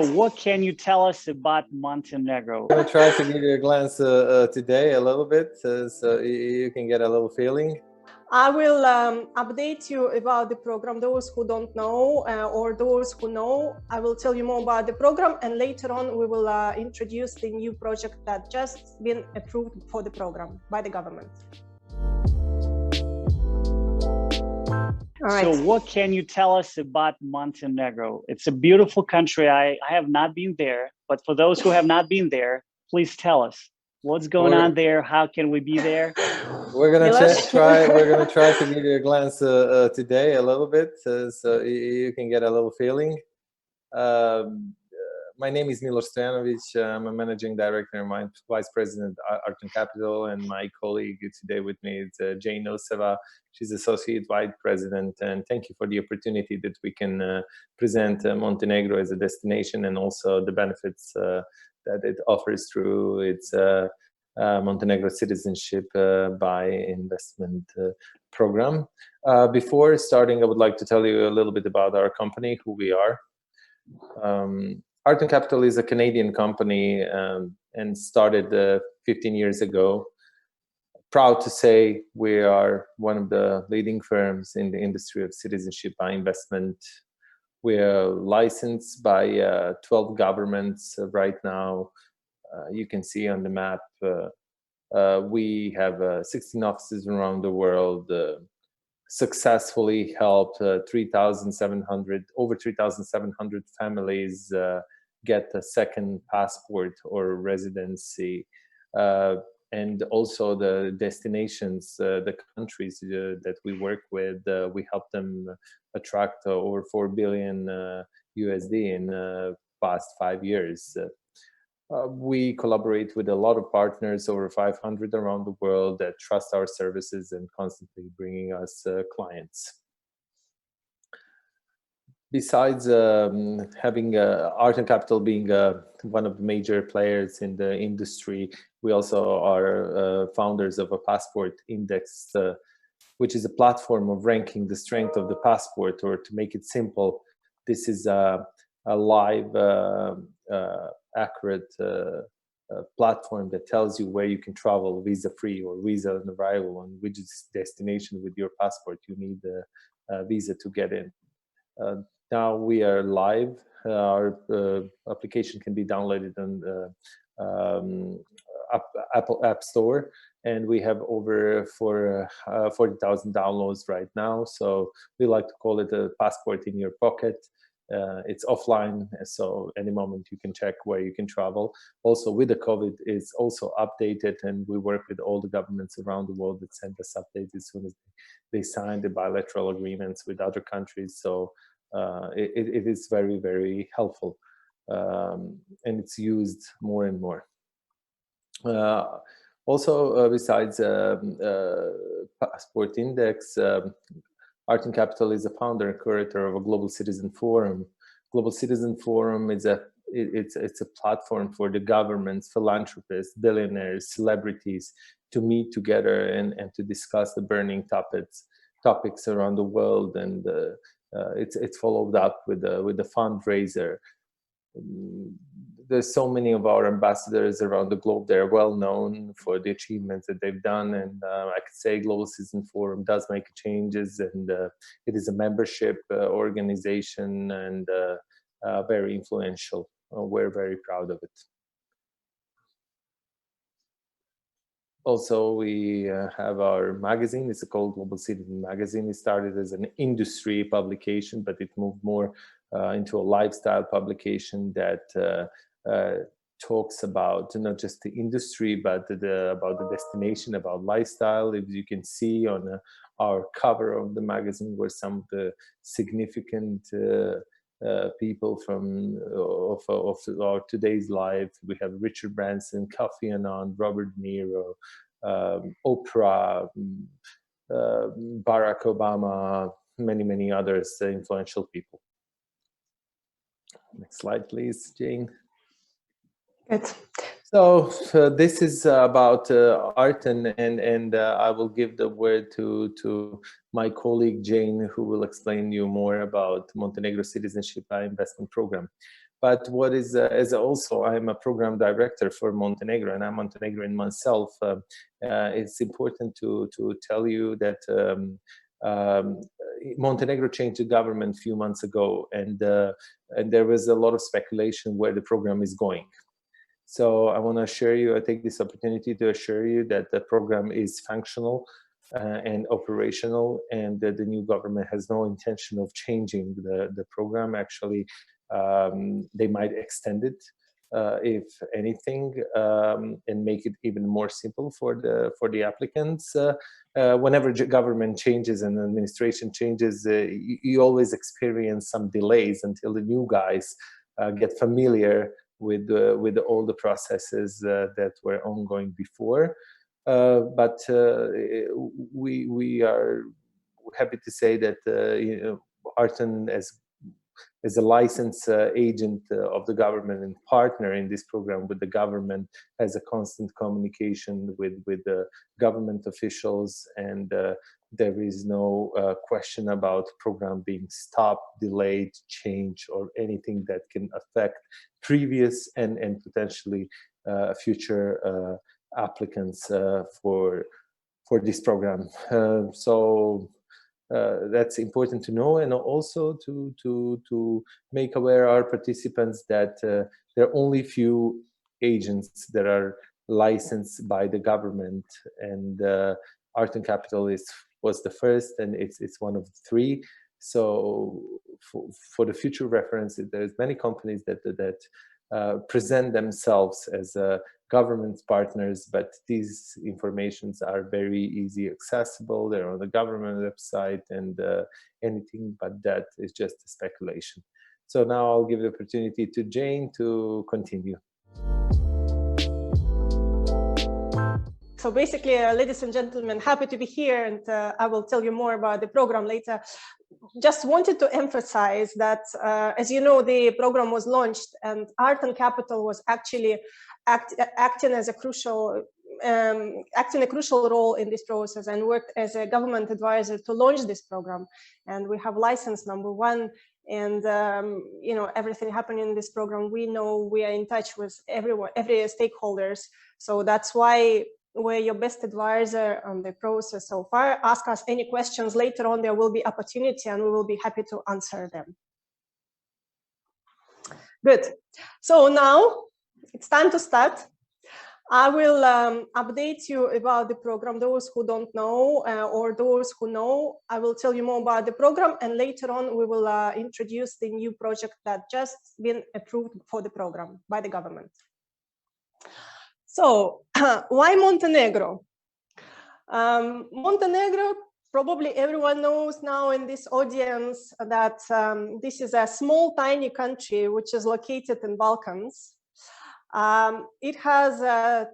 What can you tell us about Montenegro? I'm going to try to give you a glance today a little bit so you can get a little feeling. I will update you about the program. Those who don't know or those who know, I will tell you more about the program, and later on we will introduce the new project that just been approved for the program by the government. All right. So what can you tell us about Montenegro? It's a beautiful country. I have not been there, but for those who have not been there, please tell us what's going on there. How can we be there? We're gonna try. We're gonna try to give you a glance today a little bit so you can get a little feeling. My name is Milos Stoyanovic. I'm a managing director and vice president at Arton Capital, and my colleague today with me is Jane Oseeva. She's associate vice president, and thank you for the opportunity that we can present Montenegro as a destination and also the benefits that it offers through its Montenegro citizenship by investment program. Before starting, I would like to tell you a little bit about our company, who we are. Arton Capital is a Canadian company and started 15 years ago. Proud to say we are one of the leading firms in the industry of citizenship by investment. We are licensed by 12 governments right now. You can see on the map, we have 16 offices around the world, successfully helped over 3,700 families get a second passport or residency. And also the destinations, the countries that we work with, we help them attract over 4 billion USD in past 5 years. We collaborate with a lot of partners, over 500 around the world, that trust our services and constantly bringing us clients. Besides having Arton Capital being one of the major players in the industry, we also are founders of a passport index, which is a platform of ranking the strength of the passport, or to make it simple, this is a live, accurate platform that tells you where you can travel visa-free or visa on arrival, and which destination with your passport you need a visa to get in. Now we are live. Our application can be downloaded on the Apple App Store, and we have over 40,000 downloads right now. So we like to call it a passport in your pocket. It's offline, so any moment you can check where you can travel. Also, with the COVID, it's also updated, and we work with all the governments around the world that send us updates as soon as they sign the bilateral agreements with other countries. So it is very, very helpful, and it's used more and more. Also, besides Passport Index, Arton Capital is a founder and curator of a Global Citizen Forum. Global Citizen Forum is it's a platform for the governments, philanthropists, billionaires, celebrities to meet together and to discuss the burning topics around the world, and it's followed up with the fundraiser. There's so many of our ambassadors around the globe. They're well known for the achievements that they've done, and I could say Global Citizen Forum does make changes, and it is a membership organization and very influential. We're very proud of it. Also, we have our magazine. It's called Global Citizen Magazine. It started as an industry publication, but it moved more into a lifestyle publication that talks about not just the industry, but about the destination, about lifestyle. If you can see on our cover of the magazine were some of the significant people from of our today's life. We have Richard Branson, Kofi Annan, Robert De Niro, Oprah, Barack Obama, many others, influential people. Next slide, please, Jane. Good. So this is about Arton, and I will give the word to my colleague Jane, who will explain you more about Montenegro Citizenship Investment Program. But what is, as also I'm a program director for Montenegro, and I'm Montenegrin myself, it's important to tell you that Montenegro changed the government a few months ago, and there was a lot of speculation where the program is going. So I want to assure you, I take this opportunity to assure you that the program is functional and operational, and that the new government has no intention of changing the program. Actually, they might extend it, if anything, and make it even more simple for the applicants. Whenever government changes and administration changes, you always experience some delays until the new guys get familiar with all the processes that were ongoing before. But we are happy to say that Arton, as a licensed agent of the government and partner in this program with the government, has a constant communication with the government officials, and there is no question about program being stopped, delayed, changed, or anything that can affect previous and potentially future applicants for this program. So that's important to know, and also to make aware our participants that there are only few agents that are licensed by the government, and Arton Capital was the first, and it's one of the three. So for the future reference, there's many companies that present themselves as government partners, but these informations are very easy accessible. They're on the government website, and anything but that is just a speculation. So now I'll give the opportunity to Jane to continue. So basically, ladies and gentlemen, happy to be here, and I will tell you more about the program later. Just wanted to emphasize that, as you know, the program was launched, and Arton Capital was actually acting a crucial role in this process, and worked as a government advisor to launch this program. And we have license number 1, and you know, everything happening in this program, we know, we are in touch with everyone, every stakeholders. So that's why we're your best advisor on the process so far. Ask us any questions later on. There will be opportunity, and we will be happy to answer them. Good. So now it's time to start. I will update you about the program. Those who don't know, or those who know, I will tell you more about the program, and later on we will introduce the new project that just been approved for the program by the government. So why Montenegro? Montenegro, probably everyone knows now in this audience that this is a small, tiny country which is located in Balkans. It has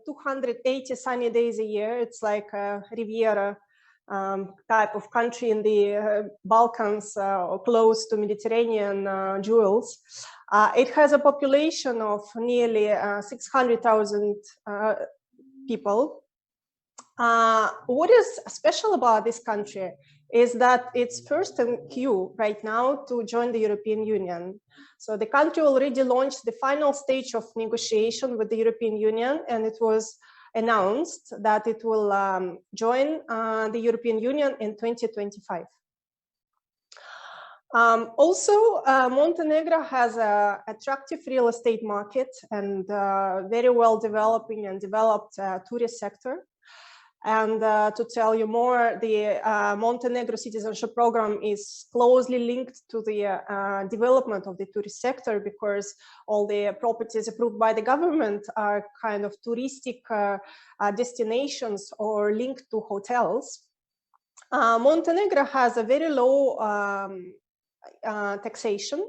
280 sunny days a year. It's like a Riviera type of country in the Balkans, or close to Mediterranean jewels. It has a population of nearly 600,000 people. What is special about this country is that it's first in queue right now to join the European Union. So the country already launched the final stage of negotiation with the European Union, and it was announced that it will join the European Union in 2025. Also, Montenegro has an attractive real estate market and very well developing and developed tourist sector. And to tell you more, the Montenegro citizenship program is closely linked to the development of the tourist sector, because all the properties approved by the government are kind of touristic destinations or linked to hotels. Montenegro has a very low taxation.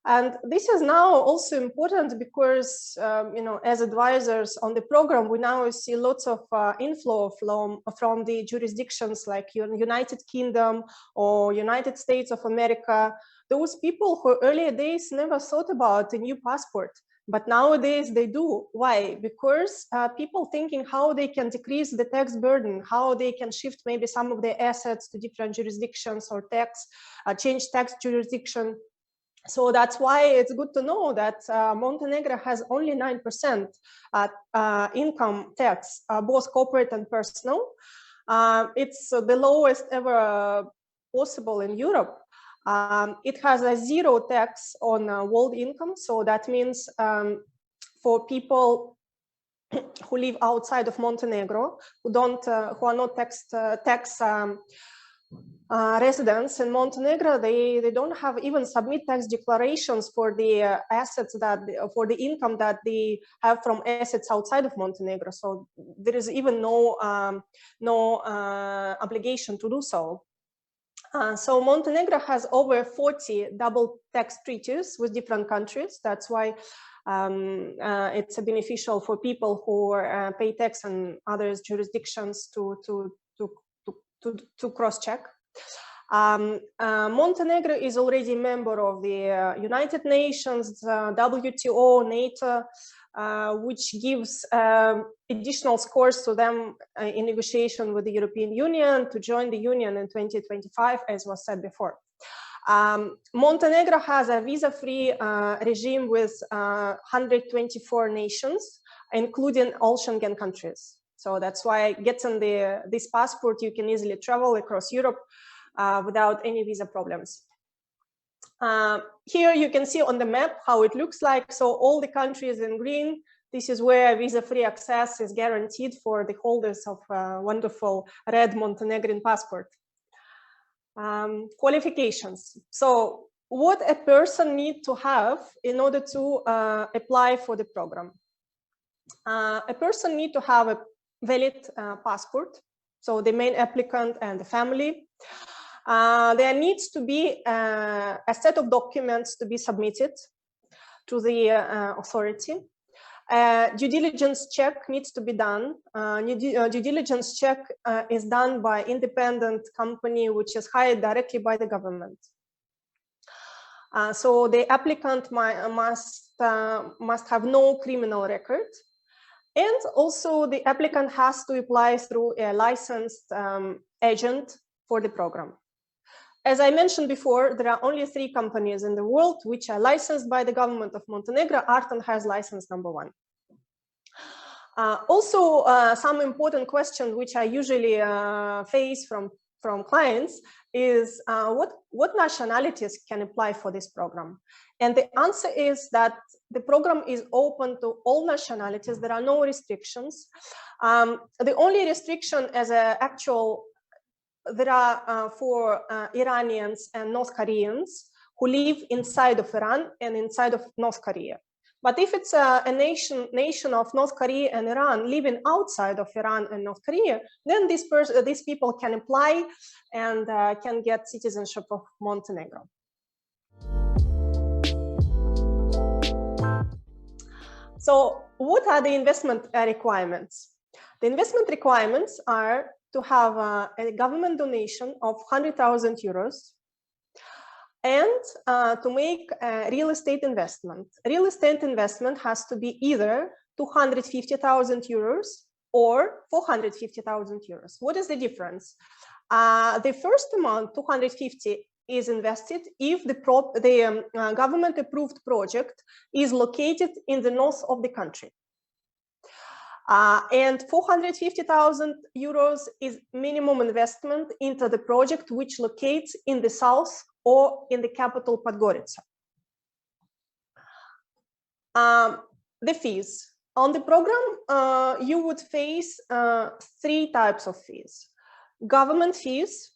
And this is now also important because, you know, as advisors on the program, we now see lots of inflow from the jurisdictions like United Kingdom or United States of America. Those people who earlier days never thought about a new passport, but nowadays they do. Why? Because people thinking how they can decrease the tax burden, how they can shift maybe some of their assets to different jurisdictions or change tax jurisdiction. So that's why it's good to know that Montenegro has only 9% income tax, both corporate and personal. It's the lowest ever possible in Europe. It has a zero tax on world income. So that means for people who live outside of Montenegro, who are not tax residents in Montenegro, they don't have even submit tax declarations for the assets for the income that they have from assets outside of Montenegro. So there is even no obligation to do so. So Montenegro has over 40 double tax treaties with different countries. That's why it's beneficial for people who pay tax in other jurisdictions to cross-check. Montenegro is already a member of the United Nations, WTO, NATO, which gives additional scores to them in negotiation with the European Union to join the Union in 2025, as was said before. Montenegro has a visa-free regime with 124 nations, including all Schengen countries. So that's why getting this passport, you can easily travel across Europe without any visa problems. Here you can see on the map how it looks like. So all the countries in green, this is where visa-free access is guaranteed for the holders of a wonderful red Montenegrin passport. Qualifications. So what a person needs to have in order to apply for the program. A person needs to have a valid passport, so the main applicant and the family. There needs to be a set of documents to be submitted to the authority. Due diligence check needs to be done. Due diligence check is done by independent company which is hired directly by the government. So the applicant must have no criminal record. And also the applicant has to apply through a licensed agent for the program. As I mentioned before, there are only 3 companies in the world which are licensed by the government of Montenegro. Arton has license number 1. Also, some important questions which I usually face from clients is what nationalities can apply for this program? And the answer is that the program is open to all nationalities. There are no restrictions. The only restriction as an actual there are for Iranians and North Koreans who live inside of Iran and inside of North Korea. But if it's a nation of North Korea and Iran living outside of Iran and North Korea, then these people can apply and can get citizenship of Montenegro. So what are the investment requirements? The investment requirements are to have a government donation of 100,000 euros and to make a real estate investment. Real estate investment has to be either 250,000 euros or 450,000 euros. What is the difference? The first amount, 250, is invested if the government approved project is located in the north of the country. And 450,000 euros is minimum investment into the project which locates in the south or in the capital Podgorica. The fees. On the program, you would face 3 types of fees. Government fees.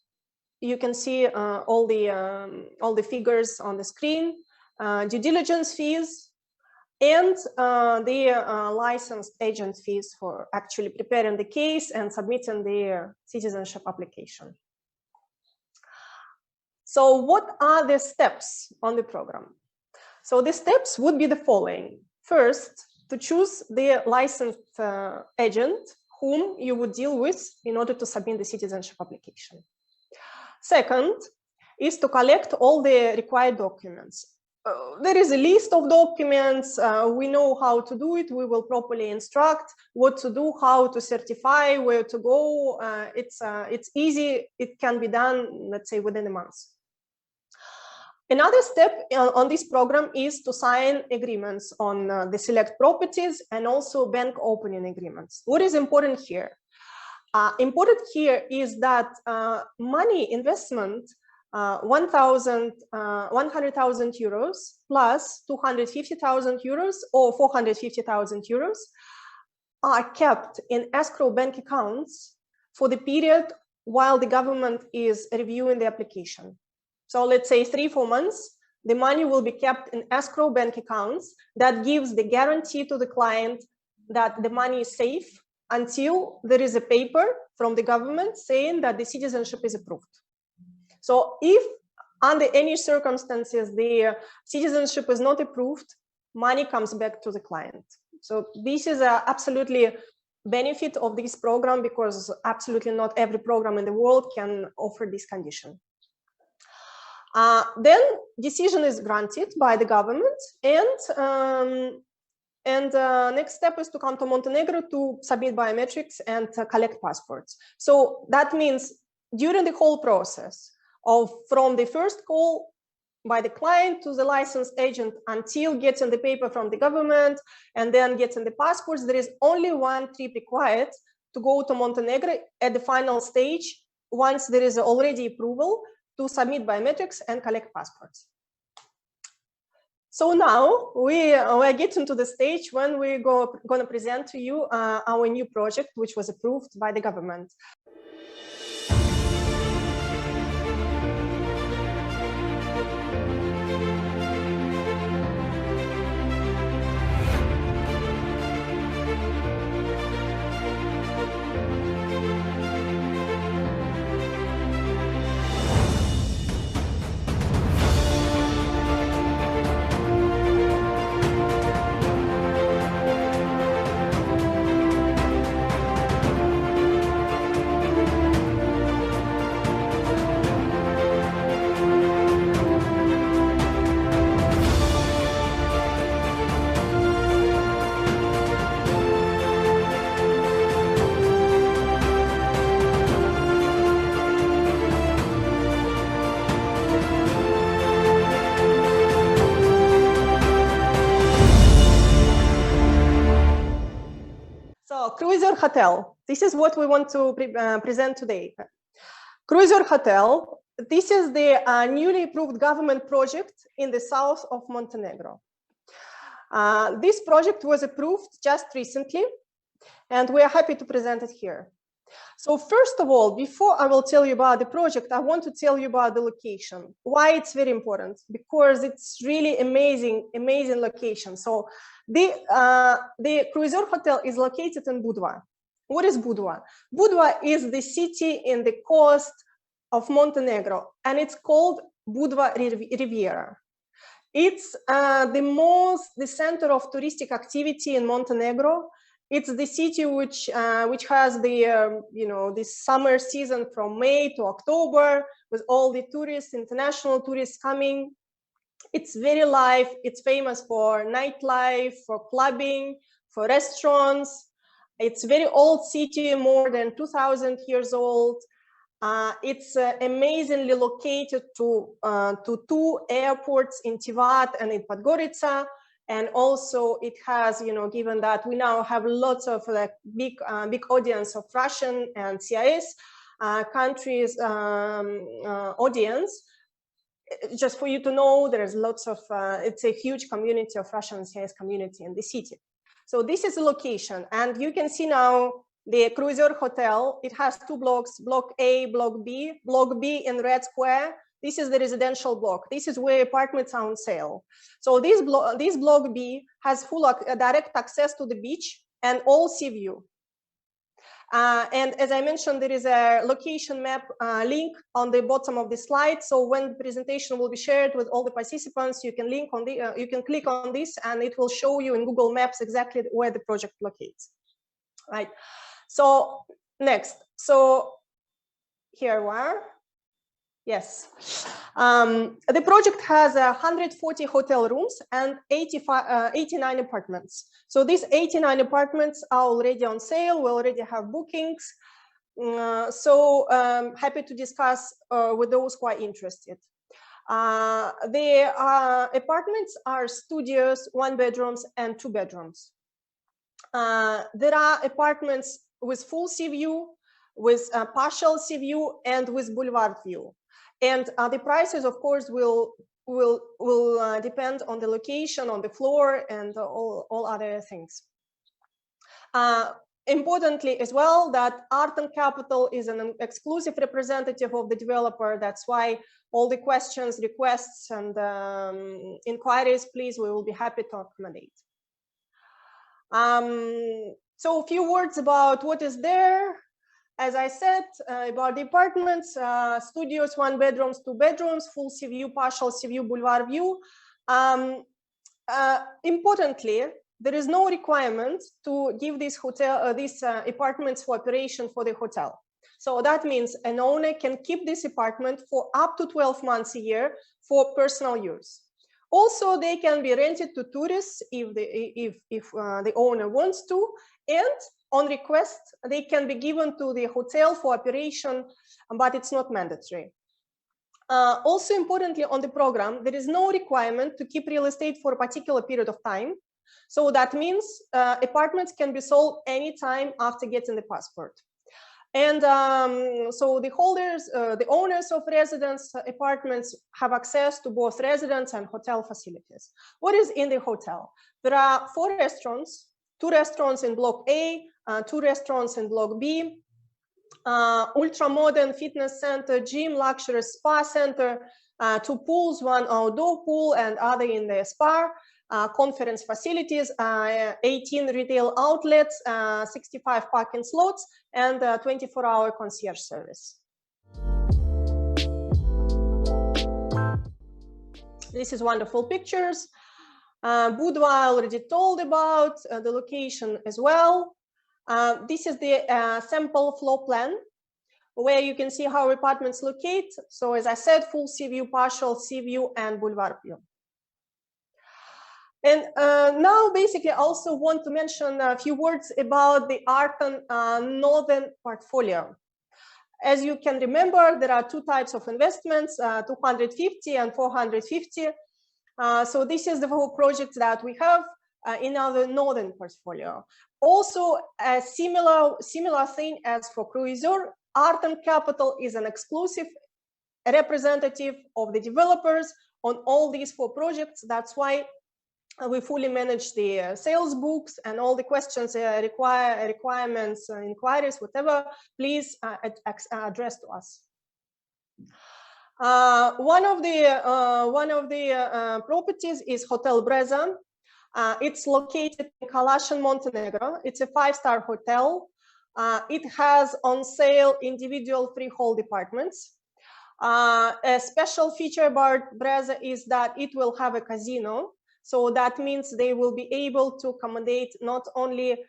You can see all the figures on the screen. Due diligence fees, and the licensed agent fees for actually preparing the case and submitting the citizenship application. So what are the steps on the program? So the steps would be the following. First, to choose the licensed agent whom you would deal with in order to submit the citizenship application. Second is to collect all the required documents. There is a list of documents. We know how to do it. We will properly instruct what to do, how to certify, where to go. It's easy. It can be done, let's say, within a month. Another step on this program is to sign agreements on the select properties and also bank opening agreements. What is important here? Important here is that money investment, 100,000 euros plus 250,000 euros or 450,000 euros are kept in escrow bank accounts for the period while the government is reviewing the application. So let's say 3-4 months, the money will be kept in escrow bank accounts. That gives the guarantee to the client that the money is safe until there is a paper from the government saying that the citizenship is approved. So if under any circumstances the citizenship is not approved, money comes back to the client. So this is absolutely benefit of this program, because absolutely not every program in the world can offer this condition. Then decision is granted by the government, and next step is to come to Montenegro to submit biometrics and collect passports. So that means during the whole process from the first call by the client to the licensed agent until getting the paper from the government and then getting the passports, there is only one trip required to go to Montenegro at the final stage once there is already approval to submit biometrics and collect passports. So now we are getting to the stage when we're going to present to you our new project, which was approved by the government. Cruiser Hotel. This is what we want to present today. Cruiser Hotel. This is the newly approved government project in the south of Montenegro. This project was approved just recently, and we are happy to present it here. So first of all, before I will tell you about the project, I want to tell you about the location. Why it's very important? Because it's really amazing location. So the Cruiser Hotel is located in Budva. What is Budva? Budva is the city in the coast of Montenegro, and it's called Budva Riviera. It's the center of touristic activity in Montenegro. It's the city which has the the summer season from May to October, with all the tourists, international tourists coming. It's very live. It's famous for nightlife, for clubbing, for restaurants. It's a very old city, more than 2,000 years old. It's amazingly located to 2 airports in Tivat and in Podgorica. And also it has, given that we now have lots of big audience of Russian and CIS countries audience. Just for you to know, there's lots of, it's a huge community of Russian and CIS community in the city. So this is the location, and you can see now the Cruiser Hotel. It has 2 blocks, Block A, Block B. Block B in Red Square. This is the residential block. This is where apartments are on sale. So this block B has full direct access to the beach and all sea view. And as I mentioned, there is a location map link on the bottom of the slide. So when the presentation will be shared with all the participants, you can click on this, and it will show you in Google Maps exactly where the project locates. Right. So next, so here we are. Yes, the project has 140 hotel rooms and 89 apartments. So these 89 apartments are already on sale. We already have bookings. So happy to discuss with those who are interested. The apartments are studios, 1 bedrooms and 2 bedrooms. There are apartments with full sea view, with partial sea view, and with boulevard view. And the prices, of course, will depend on the location, on the floor, and all other things. Importantly as well, that Arton Capital is an exclusive representative of the developer. That's why all the questions, requests, and inquiries, please, we will be happy to accommodate. So a few words about what is there. As I said, about the apartments, studios, 1 bedrooms, 2 bedrooms, full sea view, partial sea view, boulevard view. Importantly, there is no requirement to give these apartments for operation for the hotel. So that means an owner can keep this apartment for up to 12 months a year for personal use. Also, they can be rented to tourists if the owner wants to, and on request, they can be given to the hotel for operation, but it's not mandatory. Also importantly on the program, there is no requirement to keep real estate for a particular period of time. So that means apartments can be sold anytime after getting the passport. And so the holders, the owners of residence apartments have access to both residence and hotel facilities. What is in the hotel? There are 4 restaurants, 2 restaurants in Block A, 2 restaurants in Block B, ultra-modern fitness center, gym, luxury spa center, 2 pools, 1 outdoor pool and other in the spa, conference facilities, 18 retail outlets, 65 parking slots, and 24-hour concierge service. This is wonderful pictures. Budva I already told about, the location as well. This is the sample floor plan, where you can see how apartments locate. So as I said, full sea view, partial sea view, and boulevard view. And now basically I also want to mention a few words about the Arton Northern portfolio. As you can remember, there are 2 types of investments, 250 and 450. So this is the whole project that we have in our Northern portfolio. Also, a similar thing as for Cruiser, Arton Capital is an exclusive representative of the developers on all these 4 projects. That's why we fully manage the sales books and all the questions, requirements, inquiries, whatever, please address to us. One of the properties is Hotel Breza. It's located in Kalashin, Montenegro. It's a 5-star hotel. It has on sale individual freehold apartments. A special feature about Breza is that it will have a casino. So that means they will be able to accommodate not only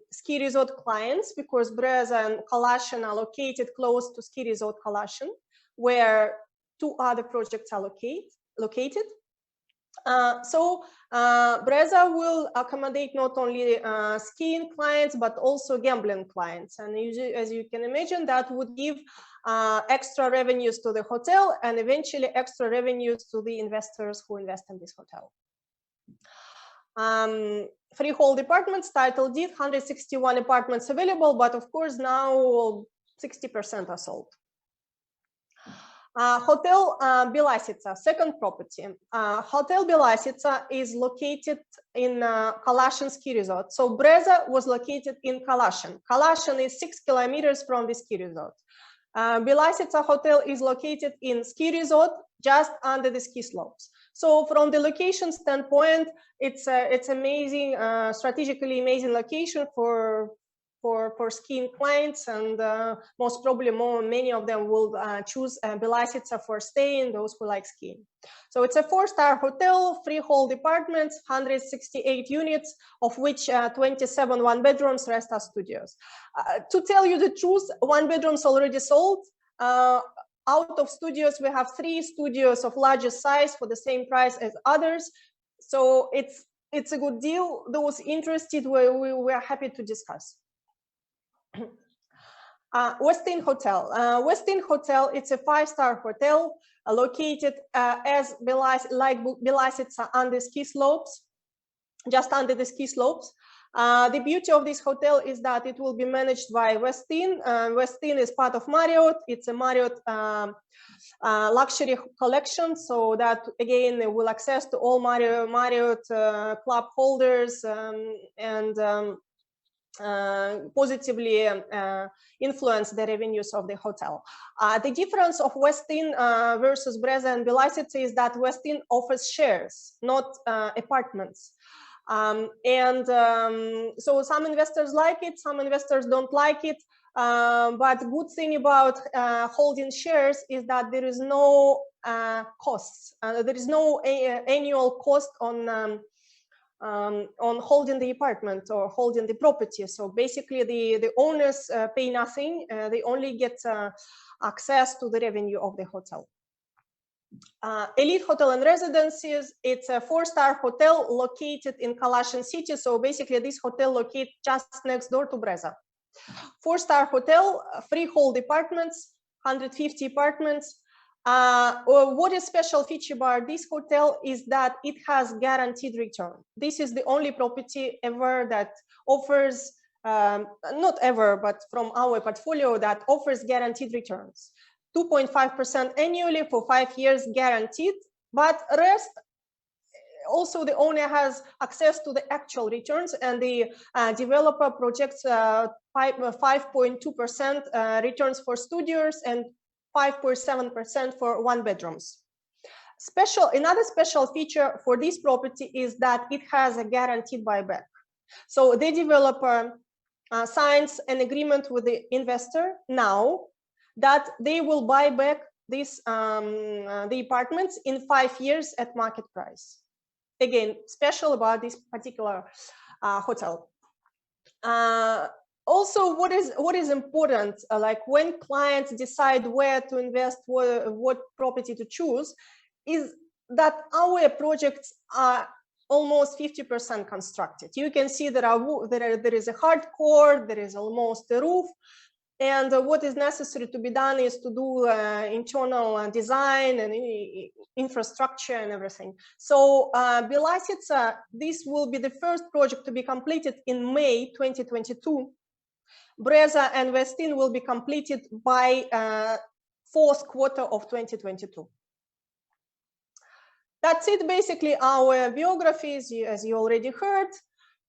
ski resort clients, because Breza and Kalashin are located close to ski resort Kalashin, where 2 other projects are located. So Breza will accommodate not only skiing clients, but also gambling clients. And as you can imagine, that would give extra revenues to the hotel and eventually extra revenues to the investors who invest in this hotel. Freehold apartments, title deed, 161 apartments available, but of course now 60% are sold. Hotel Bjelasica, second property. Hotel Bjelasica is located in Kalashin ski resort. So Breza was located in Kalashin. Kalashin is 6 kilometers from the ski resort. Bjelasica hotel is located in ski resort just under the ski slopes. So from the location standpoint, it's amazing, strategically amazing location for skiing clients, and most probably many of them will choose Bjelasica for staying, those who like skiing. So it's a 4-star hotel, freehold apartments, 168 units, of which 27 1-bedrooms, rest are studios. To tell you the truth, 1 bedrooms already sold. Out of studios, we have 3 studios of larger size for the same price as others. So it's a good deal. Those interested, we are happy to discuss. Westin Hotel. Westin Hotel, it's a 5-star hotel. located as Bjelasica on the ski slopes, just under the ski slopes. The beauty of this hotel is that it will be managed by Westin. Westin is part of Marriott. It's a Marriott luxury collection, so that again will access to all Marriott club holders and positively influence the revenues of the hotel. The difference of Westin versus Breza and Bjelasica is that Westin offers shares, not apartments. So some investors like it, some investors don't like it. But the good thing about holding shares is that there is no costs. There is no annual cost on holding the apartment or holding the property. So basically the owners pay nothing. They only get access to the revenue of the hotel. Elite Hotel and Residences, it's a 4-star hotel located in Kalashin city. So basically this hotel located just next door to Breza. 4-star hotel, freehold apartments, 150 apartments. What is special feature about this hotel is that it has guaranteed return. This is the only property ever that offers, not ever, but from our portfolio that offers guaranteed returns. 2.5% annually for 5 years guaranteed, but rest also the owner has access to the actual returns, and the developer projects 5.2% returns for studios and 5.7% for 1-bedrooms. Another special feature for this property is that it has a guaranteed buyback. So the developer signs an agreement with the investor now that they will buy back the apartments in 5 years at market price. Again, special about this particular hotel. Also, what is important, like when clients decide where to invest, what property to choose, is that our projects are almost 50% constructed. You can see there is a hard core, there is almost a roof, and what is necessary to be done is to do internal design and infrastructure and everything. So Bjelasica, this will be the first project to be completed in May 2022. Breza and Westin will be completed by fourth quarter of 2022. That's it, basically our biographies, as you already heard.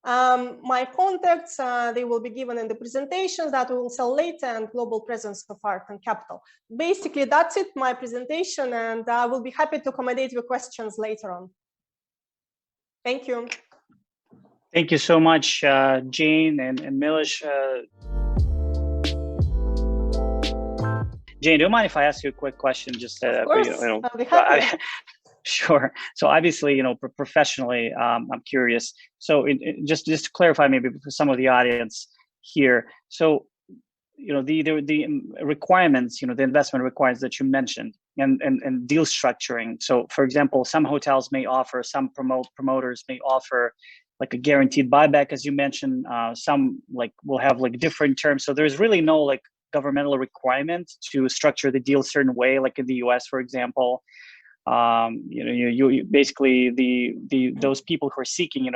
My contacts, they will be given in the presentations that we will sell later, and global presence of Arton Capital. Basically, that's it, my presentation, and I will be happy to accommodate your questions later on. Thank you. Thank you so much, Jane and Milos. Jane, do you mind if I ask you a quick question? Just of course, I'll be happy. Sure. So obviously, professionally, I'm curious. So just to clarify, maybe for some of the audience here. So, the requirements, the investment requirements that you mentioned, and deal structuring. So, for example, some hotels may offer, some promoters may offer like a guaranteed buyback, as you mentioned. Some will have different terms. So there's really no governmental requirement to structure the deal a certain way, like in the US, for example. You basically those people who are seeking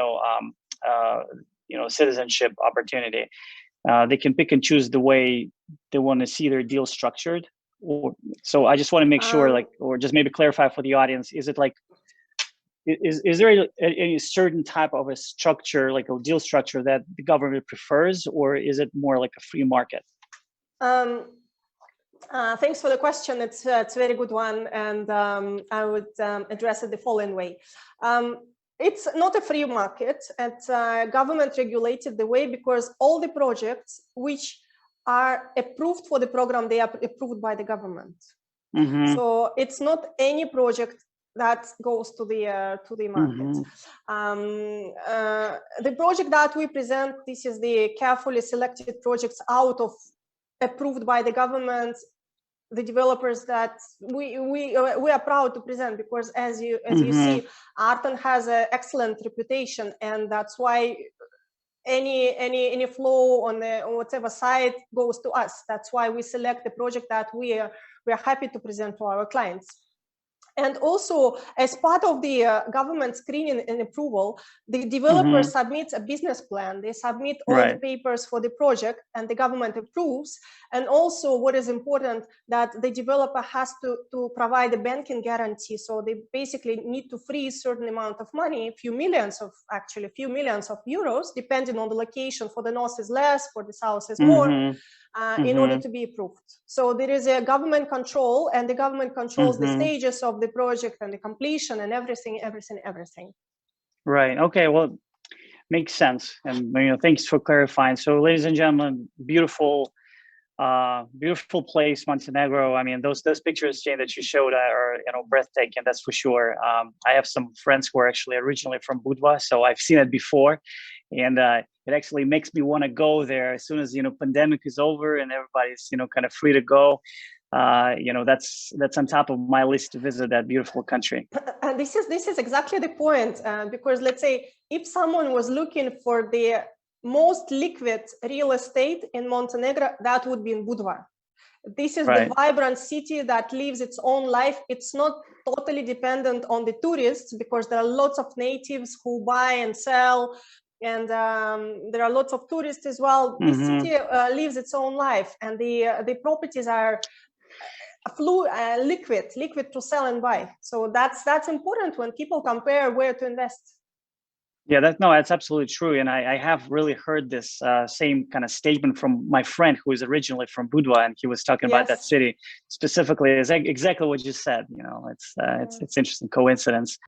citizenship opportunity, they can pick and choose the way they want to see their deal structured. So I just want to make sure, or just maybe clarify for the audience, is it is there a certain type of a structure, like a deal structure, that the government prefers, or is it more like a free market? Thanks for the question. It's a very good one, and I would address it the following way. It's not a free market. It's government regulated the way, because all the projects which are approved for the program, they are approved by the government. Mm-hmm. So it's not any project that goes to the market. Mm-hmm. The project that we present, this is the carefully selected projects out of approved by the government, the developers that we are proud to present, because as you see, Arton has an excellent reputation, and that's why any flow on whatever side goes to us. That's why we select the project that we are happy to present to our clients. And also, as part of the government screening and approval, the developer submits a business plan. They submit all the papers for the project, and the government approves. And also, what is important, that the developer has to provide a banking guarantee. So they basically need to freeze a certain amount of money, a few millions of euros, depending on the location. For the north is less, for the south is more. In order to be approved. So there is a government control, and the government controls the stages of the project and the completion and everything. Right. Okay. Well, makes sense. And thanks for clarifying. So, ladies and gentlemen, beautiful place, Montenegro. I mean, those pictures, Jane, that you showed are breathtaking. That's for sure. I have some friends who are actually originally from Budva, so I've seen it before, and it actually makes me want to go there as soon as pandemic is over and everybody's kind of free to go. That's on top of my list to visit that beautiful country. And this is exactly the point, because let's say if someone was looking for the most liquid real estate in Montenegro, that would be in Budva. This is the vibrant city that lives its own life. It's not totally dependent on the tourists, because there are lots of natives who buy and sell, and there are lots of tourists as well. This city lives its own life, and the properties are liquid to sell and buy. So that's important when people compare where to invest. Yeah, that's absolutely true. And I have really heard this same kind of statement from my friend who is originally from Budva, and he was talking about that city specifically. Is exactly what you said. It's interesting coincidence.